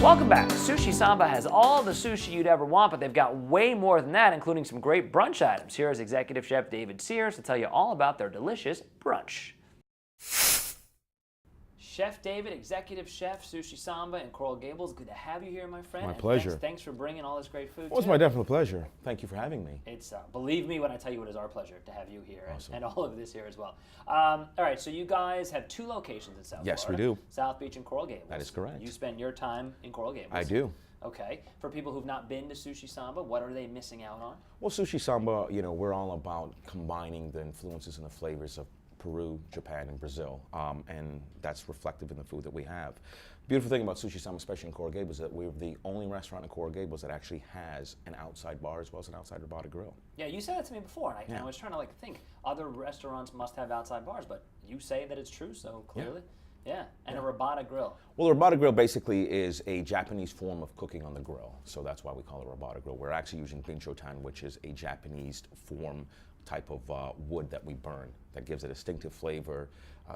Welcome back. Sushi Samba has all the sushi you'd ever want, but they've got way more than that, including some great brunch items. Here is Executive Chef David Sears to tell you all about their delicious brunch. Chef David, Executive Chef, Sushi Samba in Coral Gables. Good to have you here, my friend. My pleasure. Thanks for bringing all this great food. Well, it's my definite pleasure. Thank you for having me. It's believe me when I tell you it is our pleasure to have you here. Awesome. and all of this here as well. All right, so you guys have two locations in South Yes, Florida. we do. South Beach and Coral Gables. That is correct. You spend your time in Coral Gables. I do. Okay. For people who've not been to Sushi Samba, what are they missing out on? Well, Sushi Samba, we're all about combining the influences and the flavors of Peru, Japan, and Brazil, and that's reflective in the food that we have. Beautiful thing about Sushi Samba, especially in Coral Gables, is that we're the only restaurant in Coral Gables that actually has an outside bar as well as an outside robata grill. Yeah, you said that to me before, and I was trying to think other restaurants must have outside bars, but you say that it's true, so clearly. Yeah, and a robata grill. Well, the robata grill basically is a Japanese form of cooking on the grill, so that's why we call it a robata grill. We're actually using ginchotan, which is a Japanese form type of wood that we burn that gives a distinctive flavor,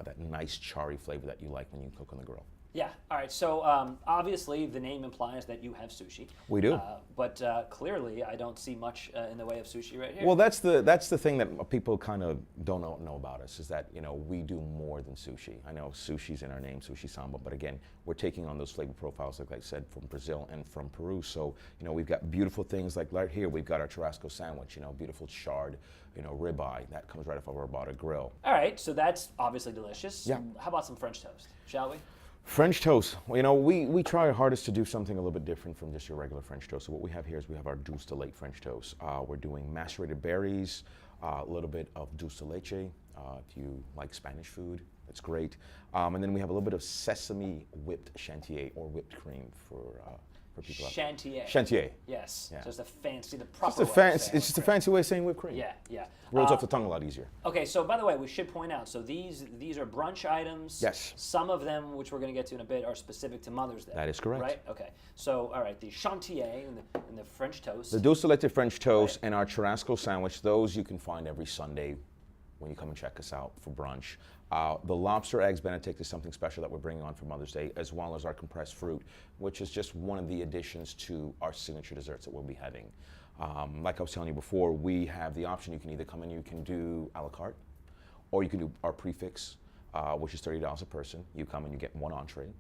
that nice charry flavor that you like when you cook on the grill. Yeah. All right. So obviously the name implies that you have sushi. We do. But clearly I don't see much in the way of sushi right here. Well, that's the thing that people kind of don't know about us, is that we do more than sushi. I know sushi's in our name, Sushi Samba, but again, we're taking on those flavor profiles, like I said, from Brazil and from Peru. So we've got beautiful things like right here. We've got our churrasco sandwich. Beautiful charred, ribeye that comes right off of our robata grill. All right. So that's obviously delicious. Yeah. How about some French toast? Shall we? French toast. Well, we try our hardest to do something a little bit different from just your regular French toast. So what we have here is we have our dulce de leche French toast. We're doing macerated berries, a little bit of dulce de leche. If you like Spanish food, that's great. And then we have a little bit of sesame whipped chantilly or whipped cream for people. Chantilly. Chantilly. Yes. Yeah. Just a fancy, the proper It's way of saying just a fancy way of saying whipped cream. Yeah, yeah. Rolls off the tongue a lot easier. Okay, so by the way, we should point out, so these are brunch items. Yes. Some of them, which we're going to get to in a bit, are specific to Mother's Day. That is correct. Right? Okay. So, all right, the chantilly and the French toast. The dulce de leche French toast and our churrasco sandwich, those you can find every Sunday when you come and check us out for brunch. The lobster eggs Benedict is something special that we're bringing on for Mother's Day, as well as our compressed fruit, which is just one of the additions to our signature desserts that we'll be having. Like I was telling you before, we have the option. You can either come in, you can do a la carte, or you can do our prefix, which is $30 a person. You come and you get one entree.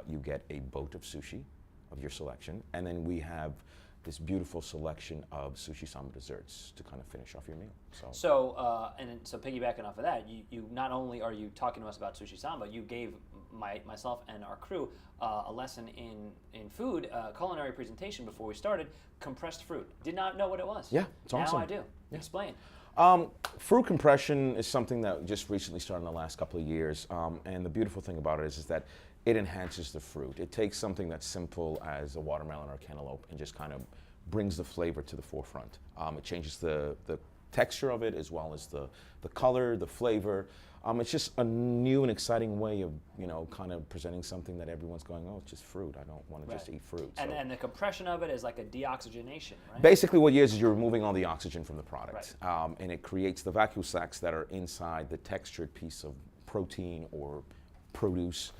You get a boat of sushi of your selection, and then we have this beautiful selection of Sushi Samba desserts to kind of finish off your meal. So piggybacking off of that, you not only are you talking to us about Sushi Samba, you gave myself and our crew a lesson in food, culinary presentation before we started, compressed fruit. Did not know what it was. Yeah, it's awesome. Now I do. Yeah. Explain. Fruit compression is something that just recently started in the last couple of years, and the beautiful thing about it is that it enhances the fruit. It takes something that's simple as a watermelon or a cantaloupe and just kind of brings the flavor to the forefront. It changes the texture of it, as well as the color, the flavor. It's just a new and exciting way of kind of presenting something that everyone's going, oh, it's just fruit. I don't want to just eat fruit. So. And the compression of it is like a deoxygenation, right? Basically what it is you're removing all the oxygen from the product. Right. And it creates the vacuole sacs that are inside the textured piece of protein or produce.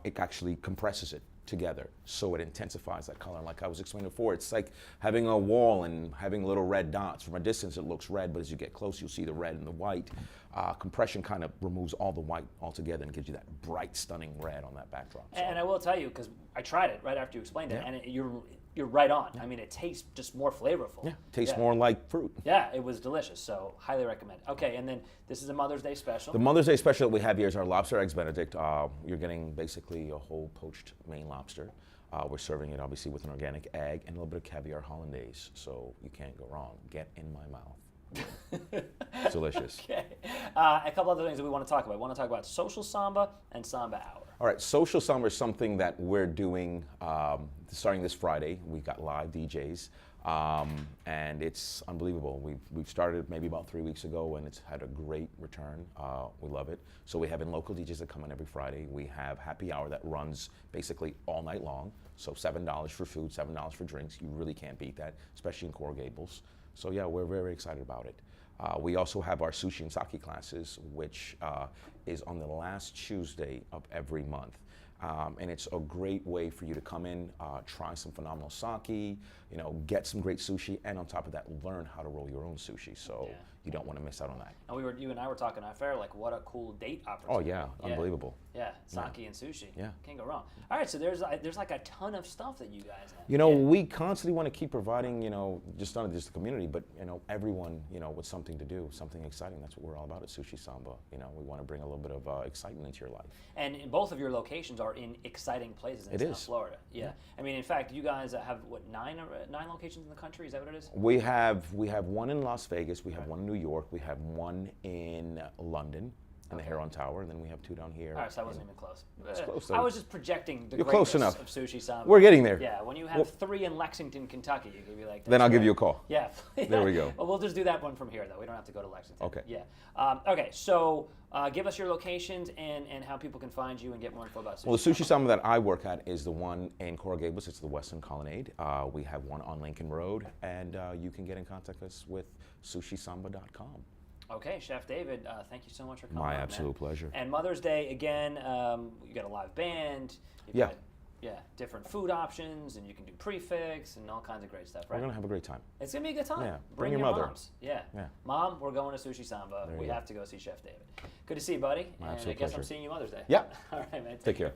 It actually compresses it together, so it intensifies that color. And like I was explaining before, it's like having a wall and having little red dots. From a distance it looks red, but as you get close you'll see the red and the white. Compression kind of removes all the white altogether and gives you that bright, stunning red on that backdrop. So. And I will tell you, because I tried it right after you explained it, and you're right on. I mean, it tastes just more flavorful. Yeah, tastes more like fruit. Yeah, it was delicious, so highly recommend. Okay, and then this is a Mother's Day special. The Mother's Day special that we have here is our lobster eggs Benedict. You're getting basically a whole poached Maine lobster. We're serving it obviously with an organic egg and a little bit of caviar hollandaise, so you can't go wrong. Get in my mouth. It's delicious. Okay. A couple other things that we want to talk about. We want to talk about Social Samba and Samba Hour. All right, Social Samba is something that we're doing starting this Friday. We've got live DJs, and it's unbelievable. We've started maybe about 3 weeks ago, and it's had a great return. We love it. So we have local DJs that come in every Friday. We have happy hour that runs basically all night long. So $7 for food, $7 for drinks. You really can't beat that, especially in Coral Gables. So yeah, we're very excited about it. We also have our sushi and sake classes, which is on the last Tuesday of every month. And it's a great way for you to come in, try some phenomenal sake, get some great sushi, and on top of that, learn how to roll your own sushi. So you don't want to miss out on that. And you and I were talking off air, like what a cool date opportunity. Oh yeah, unbelievable. Yeah, sake and sushi. Yeah. Can't go wrong. All right, so there's like a ton of stuff that you guys have. We constantly want to keep providing, just not just the community, but everyone, with something to do, something exciting. That's what we're all about at Sushi Samba. We want to bring a little bit of excitement into your life. And both of your locations are in exciting places in South Florida. Yeah. I mean, in fact, you guys have what, nine locations in the country? Is that what it is? We have one in Las Vegas. We have one in New York. We have one in London. In the Heron Tower, and then we have two down here. All right, so I wasn't even close. It's close. I was just projecting the You're greatness close enough. of Sushi Samba. We're getting there. Yeah, when you have 3 in Lexington, Kentucky, you could be like. Then I'll give you a call. Yeah. There we go. Well, we'll just do that one from here, though. We don't have to go to Lexington. Okay. Yeah. Okay, so give us your locations and how people can find you and get more info about Sushi Well, the Sushi Samba that I work at is the one in Coral Gables. It's the Western Colonnade. We have one on Lincoln Road, and you can get in contact with us with sushisamba.com. Okay, Chef David, thank you so much for coming. My absolute pleasure. And Mother's Day, again, you got a live band. You've got, different food options, and you can do prefix and all kinds of great stuff, right? We're going to have a great time. It's going to be a good time. Yeah, Bring your mother. Moms. Yeah. Mom, we're going to Sushi Samba. We have to go see Chef David. Good to see you, buddy. My and absolute I guess pleasure. I'm seeing you Mother's Day. Yeah. All right, man. Take care.